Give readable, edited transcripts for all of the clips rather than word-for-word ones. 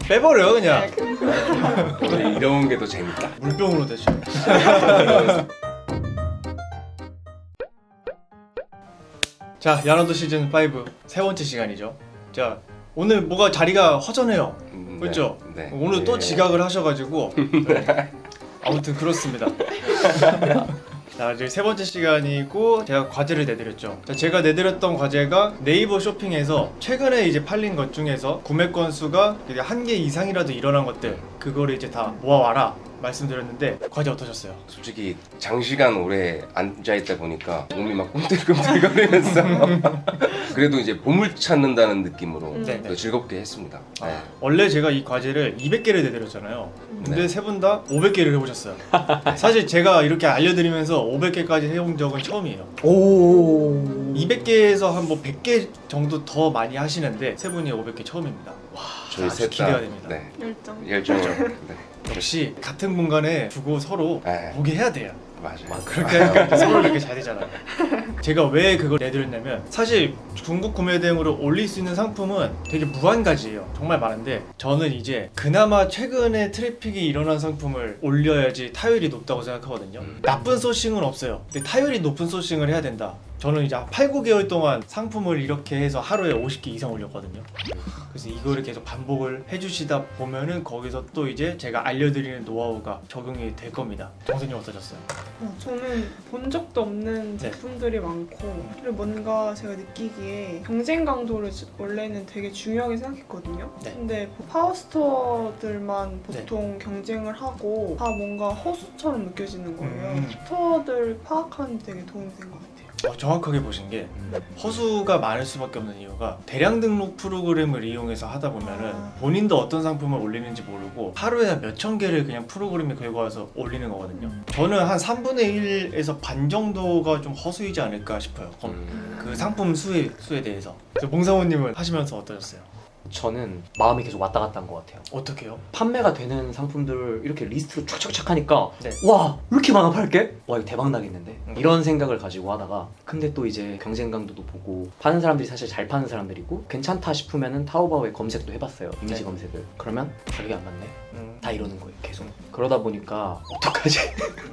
빼버려 그냥. 원래 이런 게 더 재밌다. 물병으로 대신. 자, 야노도 시즌 5 세 번째 시간이죠. 자, 오늘 뭐가 자리가 허전해요. 그렇죠? 네. 오늘 또 지각을 하셔가지고 아무튼 그렇습니다. 자, 이제 세 번째 시간이고 제가 과제를 내드렸죠. 자, 제가 내드렸던 과제가 네이버 쇼핑에서 최근에 이제 팔린 것 중에서 구매 건수가 1개 이상이라도 일어난 것들, 그거를 이제 다 모아와라 말씀드렸는데 과제 어떠셨어요? 솔직히 장시간 오래 앉아있다 보니까 몸이 막 꿈틀꿈틀거리면서 그래도 이제 보물 찾는다는 느낌으로 네. 더 즐겁게 했습니다. 네. 원래 제가 이 과제를 200개를 내드렸잖아요. 근데 네. 세 분 다 500개를 해보셨어요. 사실 제가 이렇게 알려드리면서 500개까지 해본 적은 처음이에요. 오. 200개에서 한 뭐 100개 정도 더 많이 하시는데 세 분이 500개 처음입니다. 저희 아주 셋 기대가 다 됩니다. 네. 열정. 열정을 네. 역시 같은 공간에 두고 서로 네. 보게 해야 돼요. 맞아요. 그렇게 하니까 서로 이렇게 잘 되잖아요. 제가 왜 그걸 내드렸냐면 사실 중국 구매 대행으로 올릴 수 있는 상품은 되게 무한가지예요. 정말 많은데 저는 이제 그나마 최근에 트래픽이 일어난 상품을 올려야지 타율이 높다고 생각하거든요. 나쁜 소싱은 없어요. 근데 타율이 높은 소싱을 해야 된다. 저는 이제 8, 9개월 동안 상품을 이렇게 해서 하루에 50개 이상 올렸거든요. 그래서 이거를 계속 반복을 해주시다 보면은 거기서 또 이제 제가 알려드리는 노하우가 적용이 될 겁니다. 정선님 어떠셨어요? 저는 본 적도 없는 네. 제품들이 많고 그리고 뭔가 제가 느끼기에 경쟁 강도를 원래는 되게 중요하게 생각했거든요. 네. 근데 파워스토어들만 보통 경쟁을 하고 다 뭔가 허수처럼 느껴지는 거예요. 스토어들 파악하는 데 되게 도움이 된 것 같아요. 정확하게 보신 게 허수가 많을 수밖에 없는 이유가 대량 등록 프로그램을 이용해서 하다 보면은 본인도 어떤 상품을 올리는지 모르고 하루에 몇천 개를 그냥 프로그램에 걸고 와서 올리는 거거든요. 저는 한 3분의 1에서 반 정도가 좀 허수이지 않을까 싶어요. 그 상품 수에 대해서. 몽상호님은 하시면서 어떠셨어요? 저는 마음이 계속 왔다 갔다 한 것 같아요. 어떻게요? 판매가 되는 상품들을 이렇게 리스트로 촥촥촥 하니까 네. 와, 왜 이렇게 많아 팔게? 와, 이거 대박 나겠는데? 이런 생각을 가지고 하다가 근데 또 이제 경쟁 강도도 보고 파는 사람들이 사실 잘 파는 사람들이고 괜찮다 싶으면은 타오바오에 검색도 해봤어요. 이미지 네. 검색을. 그러면 가격이 안 맞네. 다 이러는 거예요, 계속. 그러다 보니까 어떡하지?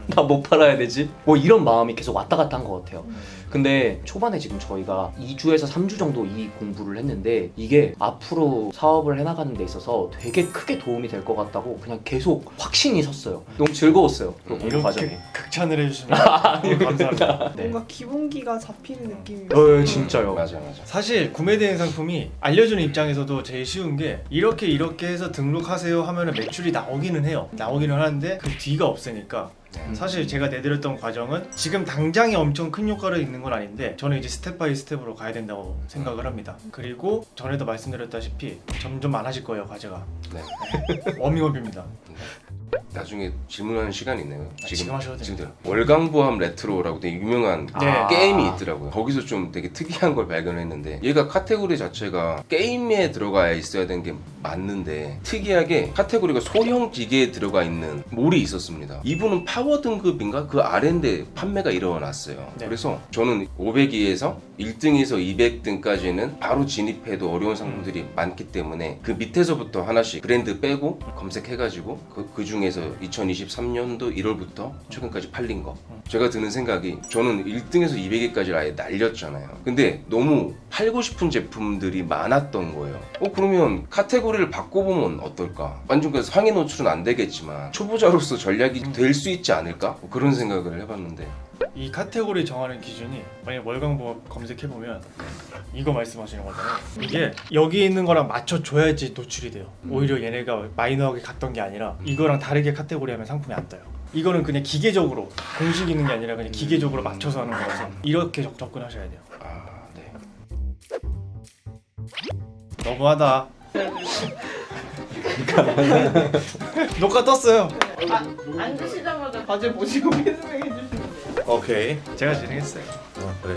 나 못 팔아야 되지? 뭐 이런 마음이 계속 왔다 갔다 한 것 같아요. 근데 초반에 지금 저희가 2주에서 3주 정도 이 공부를 했는데 이게 앞으로 사업을 해나가는 데 있어서 되게 크게 도움이 될 것 같다고 그냥 계속 확신이 섰어요. 너무 즐거웠어요. 그 공부 과정이. 이렇게 극찬을 해주시면 너무 감사합니다. 네. 뭔가 기본기가 잡히는 느낌이에요. 진짜요. 맞아. 사실 구매대행 상품이 알려주는 입장에서도 제일 쉬운 게 이렇게 해서 등록하세요 하면은 매출이 나오기는 해요. 나오기는 하는데 그 뒤가 없으니까 사실 제가 내드렸던 과정은 지금 당장에 엄청 큰 효과를 있는 건 아닌데 저는 이제 스텝 바이 스텝으로 가야 된다고 생각을 합니다. 그리고 전에도 말씀드렸다시피 점점 많아질 거예요, 과제가. 네. 워밍업입니다. 나중에 질문하는 시간이 있네요. 지금 하셔도 지금 들어. 월광보암 레트로라고 되게 유명한 네. 게임이 있더라고요. 거기서 좀 되게 특이한 걸 발견했는데 얘가 카테고리 자체가 게임에 들어가야 있어야 되는 게 맞는데 특이하게 카테고리가 소형 기계에 들어가 있는 몰이 있었습니다. 이분은 파워 등급인가? 그 아래인데 판매가 일어났어요. 네. 그래서 저는 500위에서 1등에서 200등까지는 바로 진입해도 어려운 상품들이 많기 때문에 그 밑에서부터 하나씩 브랜드 빼고 검색해가지고 그 중에서 2023년도 1월부터 최근까지 팔린 거. 제가 드는 생각이 저는 1등에서 200위까지 아예 날렸잖아요. 근데 너무 팔고 싶은 제품들이 많았던 거예요. 그러면 카테고리를 바꿔보면 어떨까? 완전 그 상위 노출은 안 되겠지만 초보자로서 전략이 될 수 있지 않을까? 그런 생각을 해봤는데 이 카테고리 정하는 기준이 만약 월광보험 검색해보면 이거 말씀하시는 거잖아요. 이게 여기 있는 거랑 맞춰줘야지 노출이 돼요. 오히려 얘네가 마이너하게 갔던 게 아니라 이거랑 다르게 카테고리 하면 상품이 안 떠요. 이거는 그냥 기계적으로 공식 있는 게 아니라 그냥 기계적으로 맞춰서 하는 거라서 이렇게 접근하셔야 돼요. 네. 너무하다. 녹화 떴어요. 앉으시자마자 과제 보시고 피드백 해주시면 돼요. 오케이. 제가 진행했어요. 그래.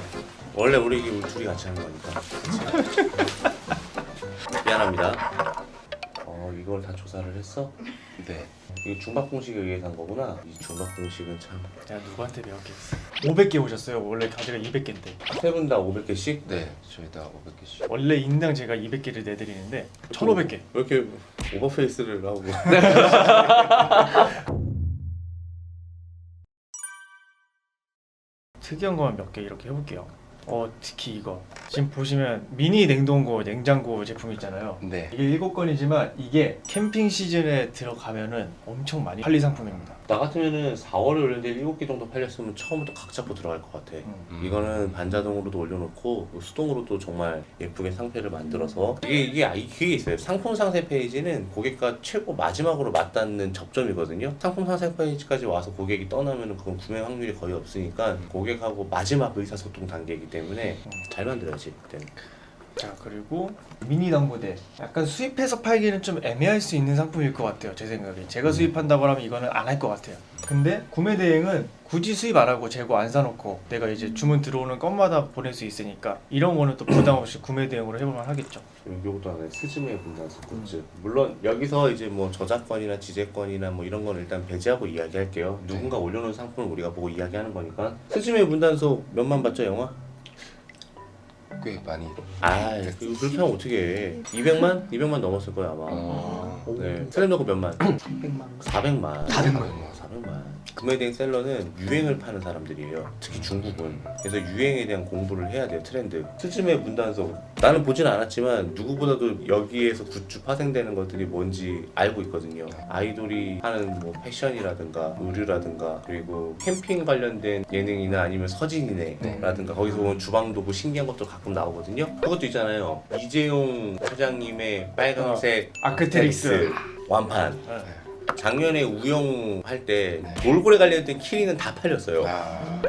원래 우리 둘이 같이 하는 거니까. 미안합니다. 이걸 다 조사를 했어? 네. 이거 중박 공식에 의해서 한 거구나. 이 중박 공식은 참. 제가 누구한테 배웠겠어. 500개 오셨어요. 원래 가지가 200개인데. 세 분 다 500개씩? 네. 저희 다 500개씩. 원래 인당 제가 200개를 내드리는데 1,500개. 왜 이렇게 오버페이스를 하고. 특이한 거만 몇 개 이렇게 해볼게요. 특히 이거 지금 보시면 미니 냉동고 냉장고 제품 있잖아요. 네. 이게 7건이지만 이게 캠핑 시즌에 들어가면은 엄청 많이 팔린 상품입니다. 나 같으면은 4월에 올렸는데 7개 정도 팔렸으면 처음부터 각 잡고 들어갈 것 같아. 이거는 반자동으로도 올려놓고 수동으로도 정말 예쁘게 상패를 만들어서 이게 있어요. 상품 상세 페이지는 고객과 최고 마지막으로 맞닿는 접점이거든요. 상품 상세 페이지까지 와서 고객이 떠나면은 그건 구매 확률이 거의 없으니까 고객하고 마지막 의사소통 단계이기 때문에 잘 만들어야지 그때는. 자, 그리고 미니 당구대 약간 수입해서 팔기는 좀 애매할 수 있는 상품일 것 같아요. 제 생각에 제가 수입한다고 하면 이거는 안 할 것 같아요. 근데 구매 대행은 굳이 수입 안 하고 재고 안 사놓고 내가 이제 주문 들어오는 건마다 보낼 수 있으니까 이런 거는 또 부담 없이 구매 대행으로 해볼만 하겠죠. 요것도 하나의 스즈메 분단서 굿즈. 물론 여기서 이제 뭐 저작권이나 지재권이나 뭐 이런 건 일단 배제하고 이야기할게요. 누군가 올려놓은 상품을 우리가 보고 이야기하는 거니까. 스즈메 분단서 몇만 봤죠 영화? 꽤 많이. 아, 이거 그렇게 하면 어떻게 해? 200만? 200만 넘었을 거야 아마. 네. 슬램덩크 몇만? 300만 400만. 400만. 400만. 구매대행 셀러는 유행을 파는 사람들이에요. 특히 중국은. 그래서 유행에 대한 공부를 해야 돼요. 트렌드. 스즈메 문단서. 나는 보진 않았지만 누구보다도 여기에서 굿즈 파생되는 것들이 뭔지 알고 있거든요. 아이돌이 하는 뭐 패션이라든가 의류라든가 그리고 캠핑 관련된 예능이나 아니면 서진이네라든가 거기서 보면 주방도구 신기한 것도 가끔 나오거든요. 그것도 있잖아요. 이재용 사장님의 빨간색 아크테릭스 완판. 네. 작년에 우영 할 때 돌고래 관련된 키링은 다 팔렸어요.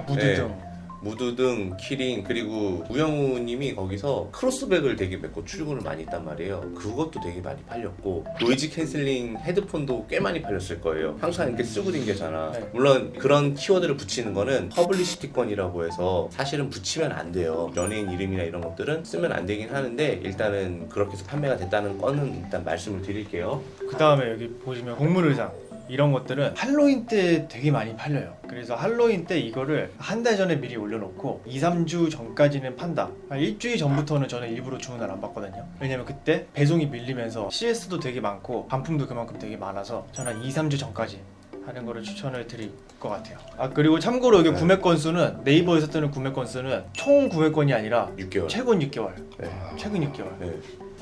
무드등 무드등, 키링, 그리고 우영우님이 거기서 크로스백을 되게 메고 출근을 많이 했단 말이에요. 그것도 되게 많이 팔렸고 노이즈 캔슬링 헤드폰도 꽤 많이 팔렸을 거예요. 항상 이렇게 쓰고 댕겼잖아. 네. 물론 그런 키워드를 붙이는 거는 퍼블리시티권이라고 해서 사실은 붙이면 안 돼요. 연예인 이름이나 이런 것들은 쓰면 안 되긴 하는데 일단은 그렇게 해서 판매가 됐다는 거는 일단 말씀을 드릴게요. 그 다음에 여기 보시면 공물 의상 이런 것들은 할로윈 때 되게 많이 팔려요. 그래서 할로윈 때 이거를 한 달 전에 미리 올려놓고 2-3주 전까지는 판다. 한 일주일 전부터는 저는 일부러 주문을 안 받거든요. 왜냐면 그때 배송이 밀리면서 CS도 되게 많고 반품도 그만큼 되게 많아서 저는 2-3주 전까지 하는 거를 추천을 드릴 것 같아요. 그리고 참고로 여기 구매 건수는 네이버에서 뜨는 구매 건수는 총 구매 건이 아니라 6개월. 최근 6개월. 네. 최근 6개월. 네.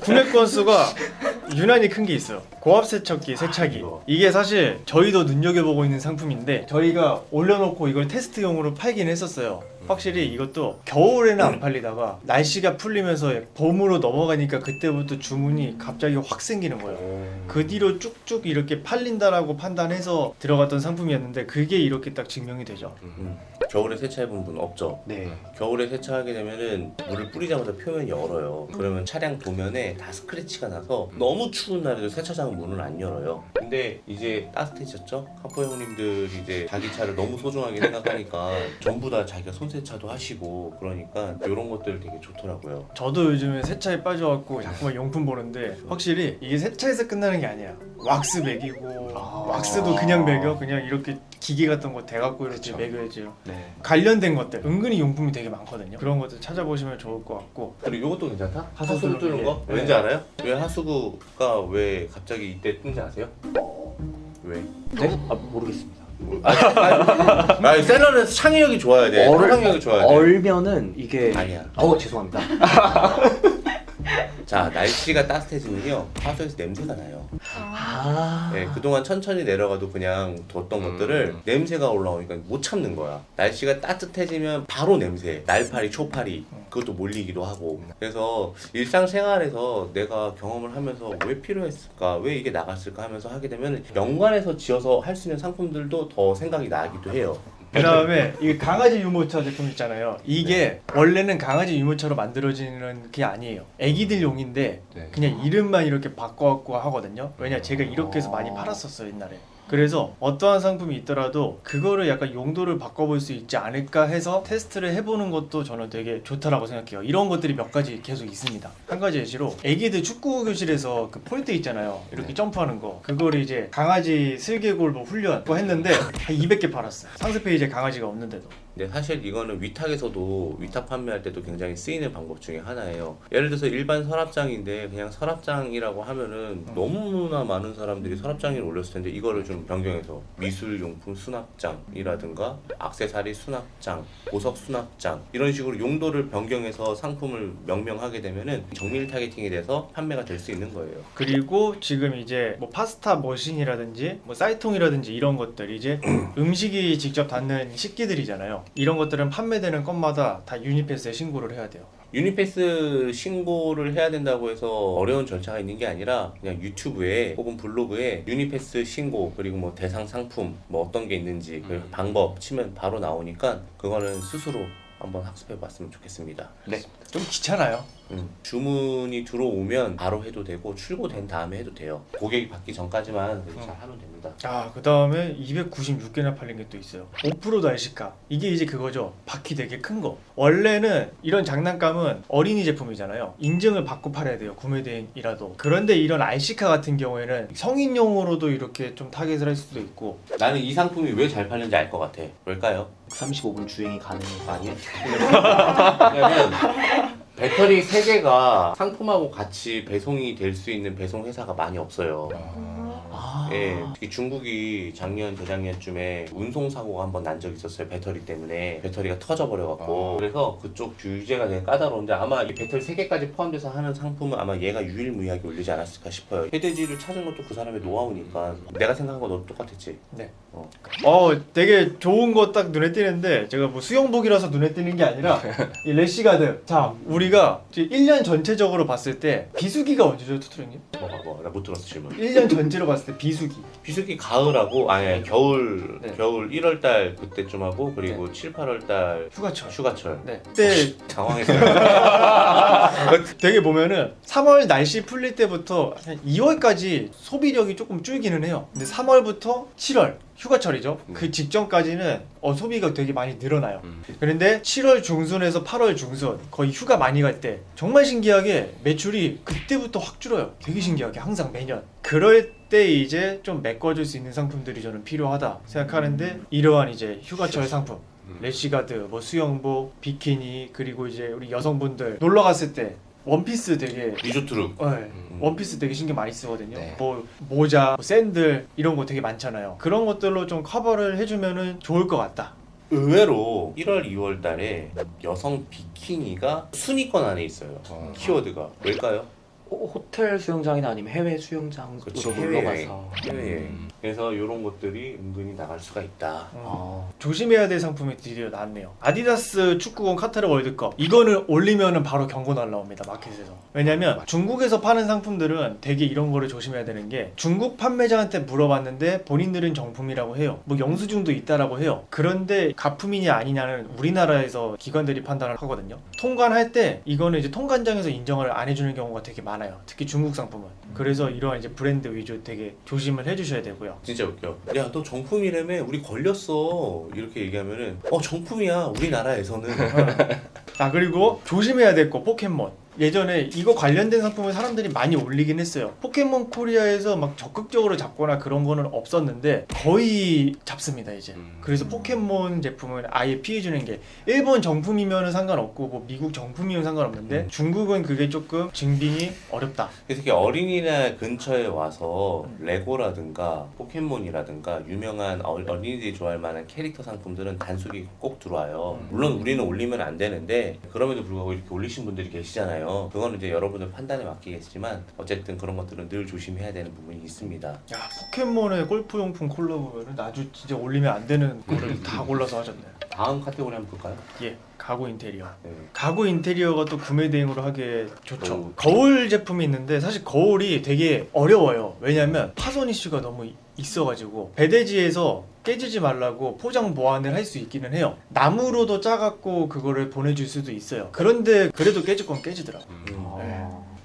구매 건수가 유난히 큰 게 있어요. 고압 세척기, 세차기. 이거. 이게 사실 저희도 눈여겨보고 있는 상품인데 저희가 올려놓고 이걸 테스트용으로 팔긴 했었어요. 확실히 이것도 겨울에는 안 팔리다가 날씨가 풀리면서 봄으로 넘어가니까 그때부터 주문이 갑자기 확 생기는 거예요. 그 뒤로 쭉쭉 이렇게 팔린다라고 판단해서 들어갔던 상품이었는데 그게 이렇게 딱 증명이 되죠. 겨울에 세차해본 분 없죠? 네. 겨울에 세차하게 되면은 물을 뿌리자마자 표면이 얼어요. 그러면 차량 도면에 다 스크래치가 나서 너무 추운 날에도 세차장은 문을 안 열어요. 근데 이제 따뜻해졌죠? 카포 형님들이 이제 자기 차를 너무 소중하게 생각하니까 전부 다 자기가 손세차도 하시고 그러니까 이런 것들 되게 좋더라고요. 저도 요즘에 세차에 빠져갖고 자꾸만 용품 보는데 확실히 이게 세차에서 끝나는 게 아니야. 왁스 매기고 왁스도 그냥 매겨. 그냥 이렇게 기계 같은 거 대갖고 이렇게 그쵸. 매겨야죠. 네. 관련된 것들 은근히 용품이 되게 많거든요. 그런 것들 찾아보시면 좋을 것 같고. 그리고 이것도 괜찮다? 하수구 하수구 뚫는 뚫는 거? 게. 왠지 알아요? 왜 하수구가 왜 갑자기 이때 뜬지 아세요? 왜? 네? 모르겠습니다. 셀러는 창의력이 좋아야 돼. 상상력이 좋아야 돼. 얼면은 이게 아니야. 죄송합니다. 자, 날씨가 따뜻해지면요 하수구에서 냄새가 나요. 네, 그동안 천천히 내려가도 그냥 뒀던 것들을 냄새가 올라오니까 못 참는 거야. 날씨가 따뜻해지면 바로 냄새, 날파리, 초파리 그것도 몰리기도 하고. 그래서 일상생활에서 내가 경험을 하면서 왜 필요했을까, 왜 이게 나갔을까 하면서 하게 되면 연관해서 지어서 할 수 있는 상품들도 더 생각이 나기도 해요. 그 다음에 이 강아지 유모차 제품 있잖아요. 이게 원래는 강아지 유모차로 만들어지는 게 아니에요. 애기들용인데 네. 그냥 이름만 이렇게 바꿔갖고 하거든요. 왜냐 제가 이렇게 해서 많이 팔았었어요 옛날에. 그래서 어떠한 상품이 있더라도 그거를 약간 용도를 바꿔볼 수 있지 않을까 해서 테스트를 해보는 것도 저는 되게 좋다라고 생각해요. 이런 것들이 몇 가지 계속 있습니다. 한 가지 예시로 애기들 축구 교실에서 그 포인트 있잖아요. 이렇게 점프하는 거. 그거를 이제 강아지 슬개골 뭐 훈련 뭐 했는데 한 200개 팔았어요. 상세 페이지에 강아지가 없는데도. 근데 사실 이거는 위탁에서도 위탁 판매할 때도 굉장히 쓰이는 방법 중에 하나예요. 예를 들어서 일반 서랍장인데 그냥 서랍장이라고 하면은 너무나 많은 사람들이 서랍장을 올렸을 텐데 이거를 좀 변경해서 미술용품 수납장이라든가 액세서리 수납장, 보석 수납장 이런 식으로 용도를 변경해서 상품을 명명하게 되면은 정밀 타겟팅이 돼서 판매가 될 수 있는 거예요. 그리고 지금 이제 뭐 파스타 머신이라든지 뭐 쌀통이라든지 이런 것들 이제 음식이 직접 닿는 식기들이잖아요. 이런 것들은 판매되는 건마다 다 유니패스에 신고를 해야 돼요. 유니패스 신고를 해야 된다고 해서 어려운 절차가 있는 게 아니라 그냥 유튜브에 혹은 블로그에 유니패스 신고 그리고 뭐 대상 상품 뭐 어떤 게 있는지 그 방법 치면 바로 나오니까 그거는 스스로 한번 학습해 봤으면 좋겠습니다. 네. 좀 귀찮아요. 주문이 들어오면 바로 해도 되고 출고된 다음에 해도 돼요. 고객이 받기 전까지만 잘 하면 됩니다. 아, 그 다음에 296개나 팔린 게 또 있어요. 오프로드 RC카. 이게 이제 그거죠. 바퀴 되게 큰 거. 원래는 이런 장난감은 어린이 제품이잖아요. 인증을 받고 팔아야 돼요. 구매 대행이라도. 그런데 이런 RC카 같은 경우에는 성인용으로도 이렇게 좀 타겟을 할 수도 있고. 나는 이 상품이 왜 잘 팔는지 알 것 같아. 왜일까요? 35분 주행이 가능한 거 아니에요? 왜냐면 배터리 3개가 상품하고 같이 배송이 될 수 있는 배송 회사가 많이 없어요. 아. 예, 특히 중국이 작년 재작년쯤에 운송 사고가 한번 난 적이 있었어요. 배터리 때문에 배터리가 터져버려갖고 그래서 그쪽 규제가 되게 까다로운데 아마 이 배터리 3개까지 포함돼서 하는 상품은 아마 얘가 유일무이하게 올리지 않았을까 싶어요. 헤드지를 찾은 것도 그 사람의 노하우니까 내가 생각한 거 너도 똑같았지? 네. 어. 되게 좋은 거 딱 눈에 띄는데 제가 뭐 수영복이라서 눈에 띄는 게 아니라 이 래시가드. 자, 우리가 1년 전체적으로 봤을 때 비수기가 언제죠, 투트령님? 나 못 들었어 질문. 1년 전체로 봤을 때 비수기. 비수기 가을하고 겨울 네. 겨울 1월달 그때쯤 하고 그리고 7, 8월달 휴가철. 휴가철. 네. 그때 당황했어요. 되게 보면은 3월 날씨 풀릴 때부터 한 2월까지 소비력이 조금 줄기는 해요. 근데 3월부터 7월 휴가철이죠. 그 직전까지는 소비가 되게 많이 늘어나요. 그런데 7월 중순에서 8월 중순 거의 휴가 많이 갈 때 정말 신기하게 매출이 그때부터 확 줄어요. 되게 신기하게 항상 매년. 그럴 때 이제 좀 메꿔줄 수 있는 상품들이 저는 필요하다 생각하는데 이러한 이제 휴가철 상품 래시가드, 뭐 수영복, 비키니 그리고 이제 우리 여성분들 놀러 갔을 때 원피스 되게 리조트룩. 원피스 되게 신경 많이 쓰거든요. 네. 뭐 모자, 뭐 샌들 이런 거 되게 많잖아요. 그런 것들로 좀 커버를 해주면은 좋을 것 같다. 의외로 1월, 2월 달에 여성 비키니가 순위권 안에 있어요. 키워드가. 왜일까요? 호텔 수영장이나 아니면 해외 수영장으로 그치, 놀러 해외여행. 가서. 해외여행. 그래서 이런 것들이 은근히 나갈 수가 있다. 조심해야 될 상품이 드디어 나왔네요. 아디다스 축구공 카타르 월드컵. 이거는 올리면은 바로 경고 날라옵니다. 마켓에서. 왜냐면 중국에서 파는 상품들은 되게 이런 거를 조심해야 되는 게 중국 판매자한테 물어봤는데 본인들은 정품이라고 해요. 뭐 영수증도 있다라고 해요. 그런데 가품이냐 아니냐는 우리나라에서 기관들이 판단을 하거든요. 통관할 때 이거는 이제 통관장에서 인정을 안 해주는 경우가 되게 많아요. 특히 중국 상품은. 그래서 이러한 이제 브랜드 위주 되게 조심을 해주셔야 되고요. 진짜 웃겨. 야, 너 정품이라며? 우리 걸렸어. 이렇게 얘기하면은 정품이야. 우리나라에서는. 그리고 조심해야 될 거 포켓몬. 예전에 이거 관련된 상품을 사람들이 많이 올리긴 했어요. 포켓몬 코리아에서 막 적극적으로 잡거나 그런 거는 없었는데 거의 잡습니다 이제. 그래서 포켓몬 제품은 아예 피해주는 게 일본 정품이면 상관없고 뭐 미국 정품이면 상관없는데 중국은 그게 조금 증빙이 어렵다. 특히 어린이날 근처에 와서 레고라든가 포켓몬이라든가 유명한 어린이들이 좋아할 만한 캐릭터 상품들은 단속이 꼭 들어와요. 물론 우리는 올리면 안 되는데 그럼에도 불구하고 이렇게 올리신 분들이 계시잖아요. 그거는 이제 여러분들 판단에 맡기겠지만 어쨌든 그런 것들은 늘 조심해야 되는 부분이 있습니다. 야, 포켓몬의 골프용품 콜라보면은 아주 진짜 올리면 안 되는 거를 다 골라서 하셨네. 다음 카테고리 한번 볼까요? 예, 가구 인테리어. 네. 가구 인테리어가 또 구매 대행으로 하기에 좋죠. 너무- 거울 제품이 있는데 사실 거울이 되게 어려워요. 왜냐면 파손 이슈가 너무 있어가지고 배대지에서 깨지지 말라고 포장 보완을 할 수 있기는 해요. 나무로도 짜갖고 그거를 보내줄 수도 있어요. 그런데 그래도 깨질 건 깨지더라고.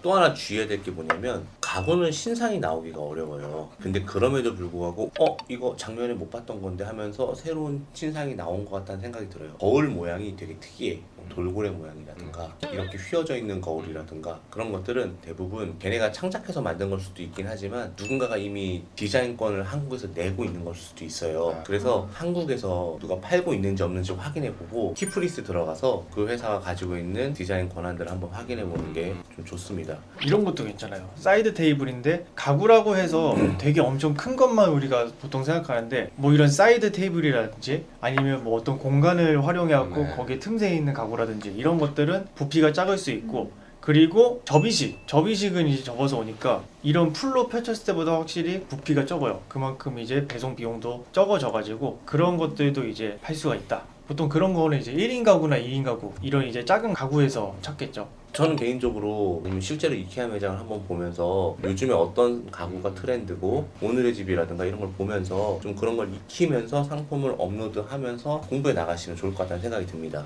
또 하나 주의해야 될 게 뭐냐면 가구는 신상이 나오기가 어려워요. 근데 그럼에도 불구하고 이거 작년에 못 봤던 건데 하면서 새로운 신상이 나온 것 같다는 생각이 들어요. 거울 모양이 되게 특이해. 돌고래 모양이라든가 이렇게 휘어져 있는 거울이라든가 그런 것들은 대부분 걔네가 창작해서 만든 걸 수도 있긴 하지만 누군가가 이미 디자인권을 한국에서 내고 있는 걸 수도 있어요. 그래서 한국에서 누가 팔고 있는지 없는지 확인해보고 키프리스 들어가서 그 회사가 가지고 있는 디자인 권한들을 한번 확인해보는 게 좀 좋습니다. 이런 것도 괜찮아요. 사이드 테이블인데 가구라고 해서 되게 엄청 큰 것만 우리가 보통 생각하는데 뭐 이런 사이드 테이블이라든지 아니면 뭐 어떤 공간을 활용해갖고 네. 거기에 틈새 있는 가구라든지 이런 것들은 부피가 작을 수 있고 그리고 접이식은 이제 접어서 오니까 이런 풀로 펼쳤을 때보다 확실히 부피가 적어요. 그만큼 이제 배송 비용도 적어져가지고 그런 것들도 이제 팔 수가 있다. 보통 그런 거는 이제 1인 가구나 2인 가구 이런 이제 작은 가구에서 찾겠죠. 저는 개인적으로 실제로 이케아 매장을 한번 보면서 요즘에 어떤 가구가 트렌드고 오늘의 집이라든가 이런 걸 보면서 좀 그런 걸 익히면서 상품을 업로드하면서 공부해 나가시면 좋을 것 같다는 생각이 듭니다.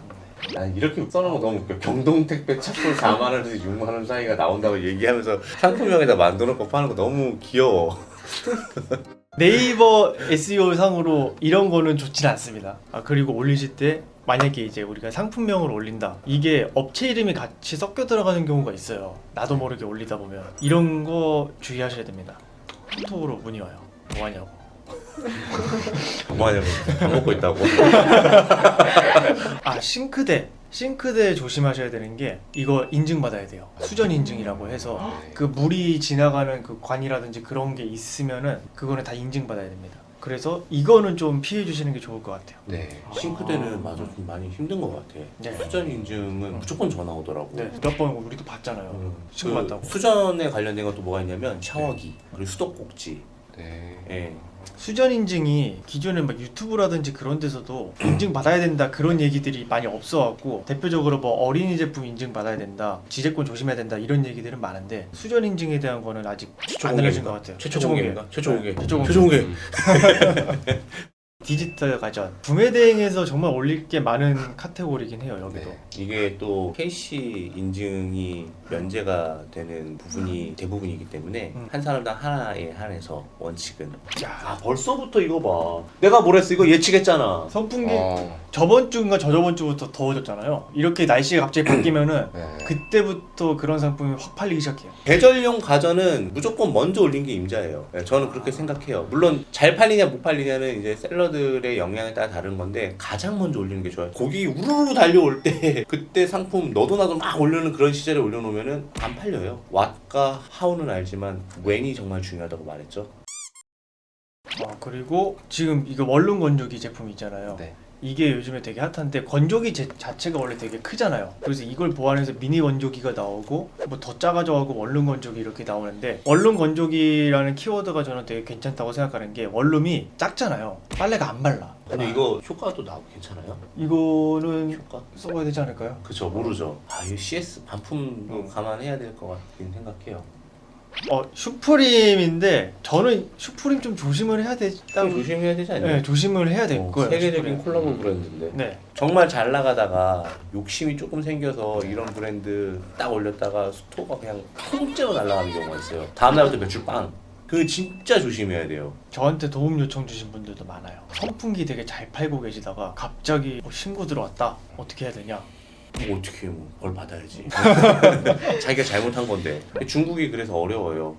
난 이렇게 써놓은 거 너무 웃겨. 경동택배 착불 4만 원에서 6만 원 사이가 나온다고 얘기하면서 상품명에다 만들어놓고 파는 거 너무 귀여워. 네이버 SEO 상으로 이런 거는 좋진 않습니다. 그리고 올리실 때 만약에 이제 우리가 상품명을 올린다. 이게 업체 이름이 같이 섞여 들어가는 경우가 있어요. 나도 모르게 올리다 보면 이런 거 주의하셔야 됩니다. 카톡으로 문의 와요. 뭐 하냐고. 뭐하냐고 밥 먹고 있다고. 싱크대 조심하셔야 되는 게 이거 인증받아야 돼요. 수전 인증이라고 해서 그 물이 지나가는 그 관이라든지 그런 게 있으면은 그거는 다 인증받아야 됩니다. 그래서 이거는 좀 피해 주시는 게 좋을 것 같아요. 네. 싱크대는 맞아 좀 많이 힘든 것 같아. 네. 수전 인증은 무조건 전화 오더라고. 네, 몇 번 우리도 봤잖아요. 친구 그 같다고. 수전에 관련된 것도 뭐가 있냐면 샤워기 그리고 수도꼭지. 네. 예. 수전 인증이 기존에 막 유튜브라든지 그런 데서도 인증 받아야 된다 그런 얘기들이 많이 없어갖고 대표적으로 뭐 어린이 제품 인증 받아야 된다, 지재권 조심해야 된다 이런 얘기들은 많은데 수전 인증에 대한 거는 아직 안 알려진 것 같아요. 최초 공개인가? 최초 공개. 최초 최초 공개. 디지털 가전 구매 대행에서 정말 올릴 게 많은 카테고리긴 해요. 여기도. 네. 이게 또 KC 인증이 면제가 되는 부분이 대부분이기 때문에 한 사람당 하나에 한해서 원칙은. 아 벌써부터 이거 봐. 내가 뭐랬어? 이거 예측했잖아. 선풍기 어, 저번 주인가 저저번 주부터 더워졌잖아요. 이렇게 날씨가 갑자기 바뀌면은 네. 그때부터 그런 상품이 확 팔리기 시작해요. 계절용 가전은 무조건 먼저 올린 게 임자예요. 네, 저는 그렇게 생각해요. 물론 잘 팔리냐 못 팔리냐는 이제 셀러들의 영향에 따라 다른 건데 가장 먼저 올리는 게 좋아요. 고객이 우르르 달려올 때 그때 상품 너도 나도 막 올려놓은 그런 시절에 올려놓으면은 안 팔려요. 왓과 하우는 알지만 웬이 정말 중요하다고 말했죠. 그리고 지금 이거 원룸 건조기 제품 있잖아요. 네. 이게 요즘에 되게 핫한데 건조기 자체가 원래 되게 크잖아요. 그래서 이걸 보완해서 미니 건조기가 나오고 뭐 더 작아져가고 원룸 건조기 이렇게 나오는데 원룸 건조기라는 키워드가 저는 되게 괜찮다고 생각하는 게 원룸이 작잖아요. 빨래가 안 말라. 근데 이거 효과도 나오고 괜찮아요? 이거는 효과? 써봐야 되지 않을까요? 그쵸 모르죠. 이 CS 반품도 감안해야 될 것 같긴 생각해요. 슈프림인데 저는 슈프림 좀 조심을 해야 되다고. 조심해야 되지 않나요? 네, 조심을 해야 될 거예요. 세계적인 슈프림. 콜라보 브랜드인데 네. 정말 잘 나가다가 욕심이 조금 생겨서 이런 브랜드 딱 올렸다가 스토어가 그냥 통째로 날아가는 경우가 있어요. 다음날부터 매출 빵. 그거 진짜 조심해야 돼요. 저한테 도움 요청 주신 분들도 많아요. 선풍기 되게 잘 팔고 계시다가 갑자기 신고 들어왔다. 어떻게 해야 되냐? 뭐 어떻게 해, 벌 받아야지. 자기가 잘못한 건데. 중국이 그래서 어려워요.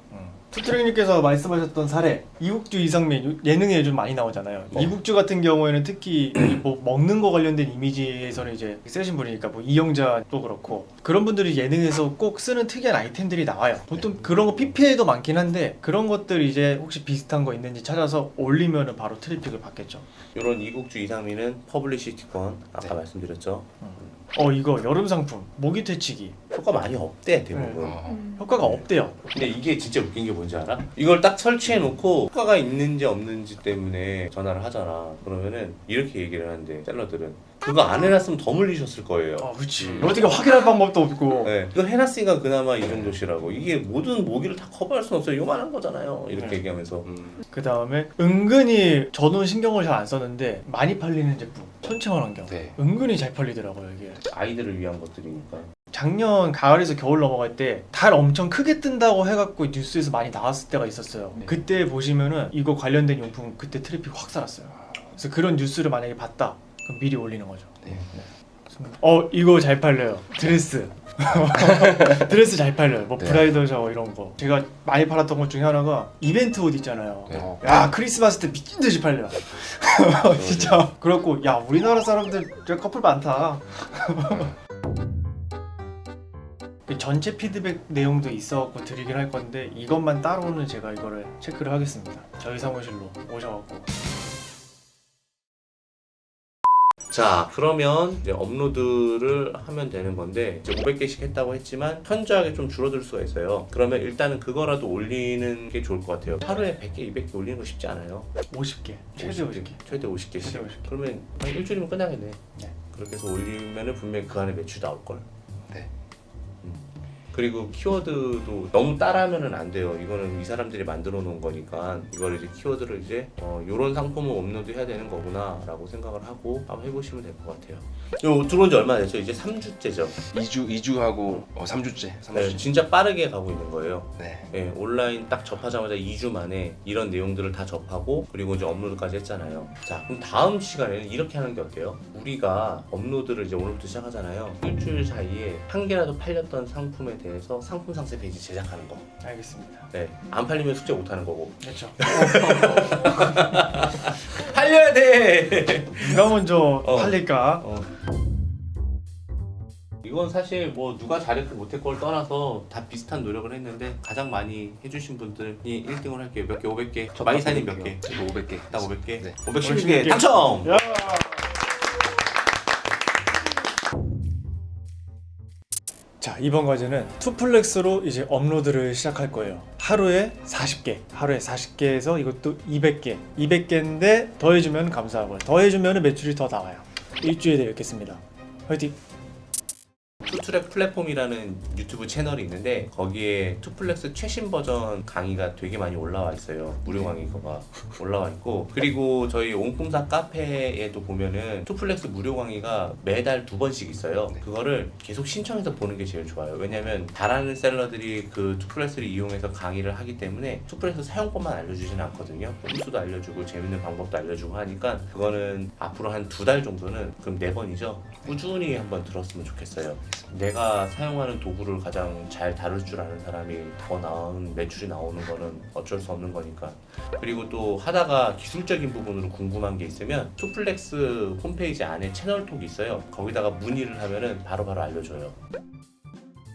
투트랙님께서 말씀하셨던 사례 이국주 이상민 예능에 요즘 많이 나오잖아요. 이국주 같은 경우에는 특히 뭐 먹는 거 관련된 이미지에서는 이제 세신 분이니까 뭐 이영자도 그렇고 그런 분들이 예능에서 꼭 쓰는 특이한 아이템들이 나와요. 보통 그런 거 PPL도 많긴 한데 그런 것들 이제 혹시 비슷한 거 있는지 찾아서 올리면은 바로 트래픽을 받겠죠. 이런 이국주 이상민은 퍼블리시티권 아까 말씀드렸죠. 이거 여름 상품 모기 퇴치기 효과 많이 없대 대부분. 효과가 없대요. 근데 이게 진짜 웃긴 게 뭔지 알아? 이걸 딱 설치해 놓고 효과가 있는지 없는지 때문에 전화를 하잖아. 그러면은 이렇게 얘기를 하는데 셀러들은 그거 안 해놨으면 더 물리셨을 거예요. 그렇지. 어떻게 확인할 방법도 없고. 네, 이거 해놨으니까 그나마 이 정도시라고. 이게 모든 모기를 다 커버할 수는 없어요. 요만한 거잖아요. 이렇게 얘기하면서. 그 다음에 은근히 저는 신경을 잘 안 썼는데 많이 팔리는 제품 천체환 환경. 네. 은근히 잘 팔리더라고요 이게. 아이들을 위한 것들이니까. 작년 가을에서 겨울 넘어갈 때 달 엄청 크게 뜬다고 해갖고 뉴스에서 많이 나왔을 때가 있었어요. 네. 그때 보시면은 이거 관련된 용품 그때 트래픽 확 살았어요. 그래서 그런 뉴스를 만약에 봤다 그럼 미리 올리는 거죠. 네. 이거 잘 팔려요. 드레스. 드레스 잘 팔려요. 뭐 네. 브라이덜 샤워 이런 거. 제가 많이 팔았던 것 중에 하나가 이벤트 옷 있잖아요. 네. 야 크리스마스 때 미친 듯이 팔려. 진짜. 그래갖고 야 우리나라 사람들 저 커플 많다. 그 전체 피드백 내용도 있어갖고 드리긴 할 건데 이것만 따로는 제가 이거를 체크를 하겠습니다. 저희 사무실로 오셔갖고. 자, 그러면 이제 업로드를 하면 되는 건데 이제 500개씩 했다고 했지만 현저하게 좀 줄어들 수가 있어요. 그러면 일단은 그거라도 올리는 게 좋을 것 같아요. 하루에 100개, 200개 올리는 거 쉽지 않아요. 50개. 최대 50개. 최대 50개씩. 최대 50개. 그러면 한 일주일이면 끝나겠네. 네. 그렇게 해서 올리면은 분명히 그 안에 매출이 나올 걸. 네. 그리고 키워드도 너무 따라하면은 안 돼요. 이거는 이 사람들이 만들어 놓은 거니까 이걸 이제 키워드를 이제 요런 상품을 업로드 해야 되는 거구나라고 생각을 하고 한번 해보시면 될 것 같아요. 요 들어온 지 얼마 됐죠? 이제 3주째죠. 2주하고 3주째. 네, 진짜 빠르게 가고 있는 거예요. 네. 네, 온라인 딱 접하자마자 2주 만에 이런 내용들을 다 접하고 그리고 이제 업로드까지 했잖아요. 자, 그럼 다음 시간에는 이렇게 하는 게 어때요? 우리가 업로드를 이제 오늘부터 시작하잖아요. 일주일 사이에 한 개라도 팔렸던 상품에 대해서 상품 상세 페이지 제작하는 거. 알겠습니다. 네, 안 팔리면 숙제 못 하는 거고. 그렇죠. 팔려야 돼. 누가 먼저 어. 팔릴까? 이건 사실 뭐 누가 잘했고 못했고를 떠나서 다 비슷한 노력을 했는데 가장 많이 해주신 분들이 1등을 할게요. 몇 개? 500개. 많이 사님 몇 개? 저도 500개. 딱 500개? 네. 516개 당첨! 야! 자, 이번 과제는 투플렉스로 이제 업로드를 시작할 거예요. 하루에 40개. 하루에 40개에서 이것도 200개. 200개인데 더해주면 감사하고요. 더해주면 매출이 더 나와요. 일주일에 뵙겠습니다. 화이팅! 투트랙 플랫폼이라는 유튜브 채널이 있는데 거기에 투플렉스 최신 버전 강의가 되게 많이 올라와 있어요. 무료 강의가 올라와 있고 그리고 저희 옹품사 카페에도 보면은 투플렉스 무료 강의가 매달 2번씩 있어요. 그거를 계속 신청해서 보는 게 제일 좋아요. 왜냐면 잘하는 셀러들이 그 투플렉스를 이용해서 강의를 하기 때문에 투플렉스 사용법만 알려주지는 않거든요. 꼼수도 알려주고 재밌는 방법도 알려주고 하니까 그거는 앞으로 한 2달 정도는 그럼 4번이죠. 꾸준히 한번 들었으면 좋겠어요. 내가 사용하는 도구를 가장 잘 다룰 줄 아는 사람이 더 나은 매출이 나오는 거는 어쩔 수 없는 거니까. 그리고 또 하다가 기술적인 부분으로 궁금한 게 있으면 투플렉스 홈페이지 안에 채널톡이 있어요. 거기다가 문의를 하면은 바로바로 알려줘요.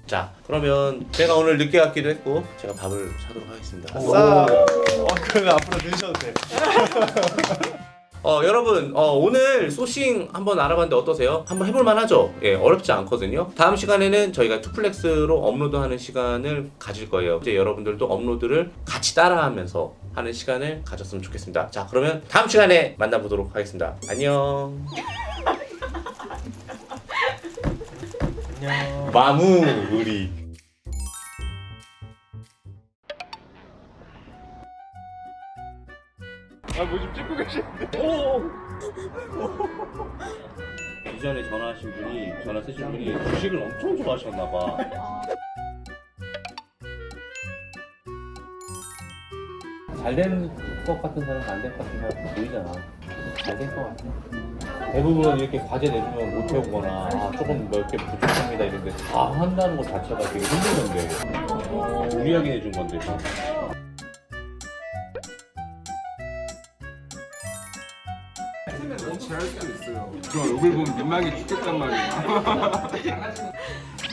자, 그러면 제가 오늘 늦게 왔기도 했고 제가 밥을 사도록 하겠습니다. 아싸! 그러면 앞으로 드셔도 돼. 여러분 오늘 소싱 한번 알아봤는데 어떠세요? 한번 해볼만 하죠? 예, 어렵지 않거든요. 다음 시간에는 저희가 투플렉스로 업로드하는 시간을 가질 거예요. 이제 여러분들도 업로드를 같이 따라하면서 하는 시간을 가졌으면 좋겠습니다. 자, 그러면 다음 시간에 만나보도록 하겠습니다. 안녕. 안녕. 마무리. 뭐 좀 찍고 계시는데. 이전에 전화 쓰신 분이 주식을 엄청 좋아하셨나봐. 잘 되는 것 같은 사람, 안 될 것 같은 사람 보이잖아. 잘 될 것 같아. 대부분 이렇게 과제 내주면 못 해오거나 조금 몇 개 부족합니다 이런데 다 한다는 것 자체가 되게 힘든 건데 무리하게 내준 건데. 잘할 수도 있어요. 저 얼굴 보면 민망해 죽겠단 말이야.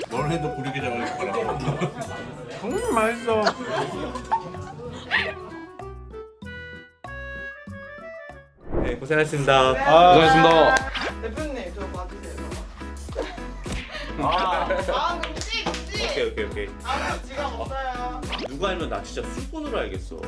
뭘 해도 구리기장을 바라. 맛있어. 네, 고생하셨습니다. 고생하셨습니다. 대표님 저 봐주세요. 그럼 찍! 오케이. 지갑 없어요. 누가 알면 나 진짜 수분으로 알겠어.